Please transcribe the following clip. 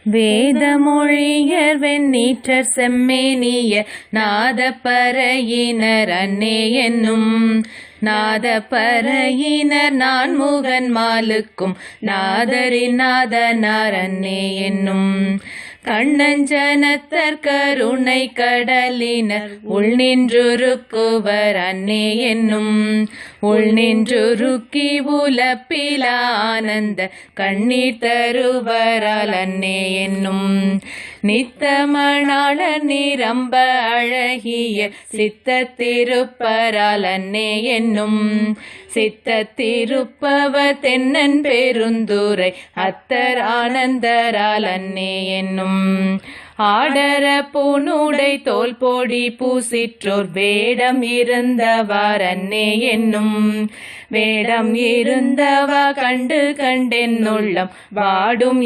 வேதமொழியர் வெண்ணீற்றர் செம்மேனியர் நாதப்பறையினர் அன்னே என்னும் நாதப்பறையினர் நான்முகன் மாலுக்கும் நாதரின் நாதனார் அன்னே என்னும் கண்ணஞ்சனத்தர் கருணை கடலினர் உள் நின்றுருக்குவர் அன்னே என்னும் உள் நின்றுருக்கி உலப்பில ஆனந்த கண்ணீர் தருவரால் அன்னே என்னும் நித்தமணாள நிரம்ப அழகிய சித்தத்திருப்பரால் அன்னே என்னும் சித்தத்திருப்பவர் தென்னன் பெருந்துரை அத்தர் ஆனந்தரால் அன்னே என்னும் ஆடர பூணுடை தோல் போடி பூசிற்றோர் வேடம் இருந்தவார் அன்னே என்னும் வேடம் இருந்தவா கண்டு கண்டென்னுள்ளம் வாடும்